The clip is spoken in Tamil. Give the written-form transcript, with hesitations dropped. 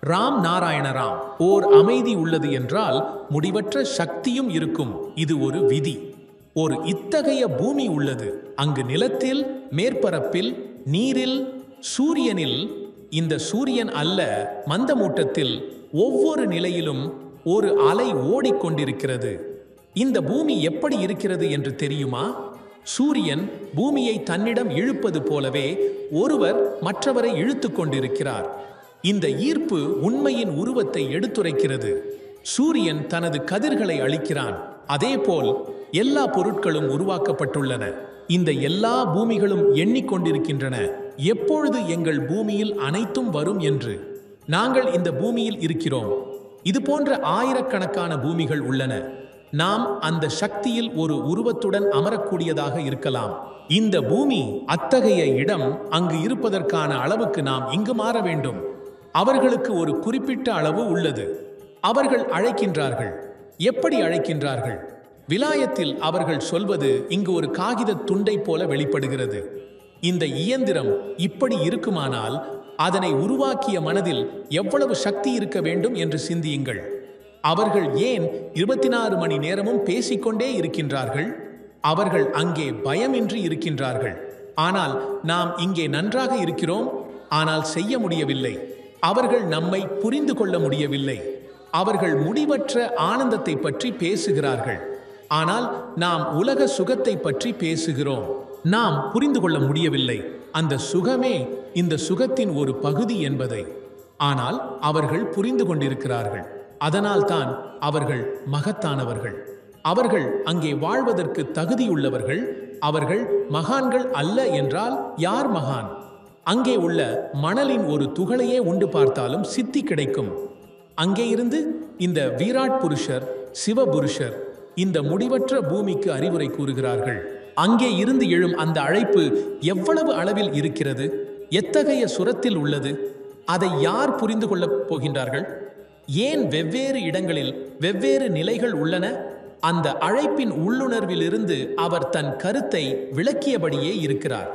ராம் நாராயண ராம். ஓர் அமைதி உள்ளது என்றால் முடிவற்ற சக்தியும் இருக்கும். இது ஒரு விதி. ஒரு இத்தகைய பூமி உள்ளது. அங்கு நிலத்தில், மேற்பரப்பில், நீரில், சூரியனில், இந்த சூரியன் அல்ல, மந்தமூட்டத்தில் ஒவ்வொரு நிலையிலும் ஒரு அலை ஓடிக்கொண்டிருக்கிறது. இந்த பூமி எப்படி இருக்கிறது என்று தெரியுமா? சூரியன் பூமியை தன்னிடம் இழுப்பது போலவே ஒருவர் மற்றவரை இழுத்து கொண்டிருக்கிறார். இந்த ஈர்ப்பு உண்மையின் உருவத்தை எடுத்துரைக்கிறது. சூரியன் தனது கதிர்களை அளிக்கிறான். அதேபோல் எல்லா பொருட்களும் உருவாக்கப்பட்டுள்ளன. இந்த எல்லா பூமிகளும் எண்ணிக்கொண்டிருக்கின்றன, எப்பொழுது எங்கள் பூமியில் அனைத்தும் வரும் என்று. நாங்கள் இந்த பூமியில் இருக்கிறோம். இது போன்ற ஆயிரக்கணக்கான பூமிகள் உள்ளன. நாம் அந்த சக்தியில் ஒரு உருவத்துடன் அமரக்கூடியதாக இருக்கலாம். இந்த பூமி அத்தகைய இடம். அங்கு இருப்பதற்கான அளவுக்கு நாம் இங்கு மாற வேண்டும். அவர்களுக்கு ஒரு குறிப்பிட்ட அளவு உள்ளது. அவர்கள் அழைக்கின்றார்கள். எப்படி அழைக்கின்றார்கள்? விலாயத்தில் அவர்கள் சொல்வது இங்கு ஒரு காகித துண்டை போல வெளிப்படுகிறது. இந்த இயந்திரம் இப்படி இருக்குமானால் அதனை உருவாக்கிய மனதில் எவ்வளவு சக்தி இருக்க வேண்டும் என்று சிந்தியுங்கள். அவர்கள் ஏன் 24 மணி நேரமும் பேசிக்கொண்டே இருக்கின்றார்கள்? அவர்கள் அங்கே பயமின்றி இருக்கின்றார்கள். ஆனால் நாம் இங்கே நன்றாக இருக்கிறோம், ஆனால் செய்ய முடியவில்லை. அவர்கள் நம்மை புரிந்து கொள்ள முடியவில்லை. அவர்கள் முடிவற்ற ஆனந்தத்தை பற்றி பேசுகிறார்கள், ஆனால் நாம் உலக சுகத்தை பற்றி பேசுகிறோம். நாம் புரிந்து கொள்ள முடியவில்லை அந்த சுகமே இந்த சுகத்தின் ஒரு பகுதி என்பதை. ஆனால் அவர்கள் புரிந்து கொண்டிருக்கிறார்கள். அதனால்தான் அவர்கள் மகத்தானவர்கள். அவர்கள் அங்கே வாழ்வதற்கு தகுதியுள்ளவர்கள். அவர்கள் மகான்கள் அல்ல என்றால் யார் மகான்? அங்கே உள்ள மணலின் ஒரு துகளையே உண்டு பார்த்தாலும் சித்தி கிடைக்கும். அங்கே இருந்து இந்த வீராட் புருஷர், சிவபுருஷர் இந்த முடிவற்ற பூமிக்கு அறிவுரை கூறுகிறார்கள். அங்கே இருந்து எழும் அந்த அழைப்பு எவ்வளவு அளவில் இருக்கிறது? எத்தகைய சுரத்தில் உள்ளது? அதை யார் புரிந்து கொள்ளப் போகின்றார்கள்? ஏன் வெவ்வேறு இடங்களில் வெவ்வேறு நிலைகள் உள்ளன? அந்த அழைப்பின் உள்ளுணர்விலிருந்து அவர் தன் கருத்தை விளக்கியபடியே இருக்கிறார்.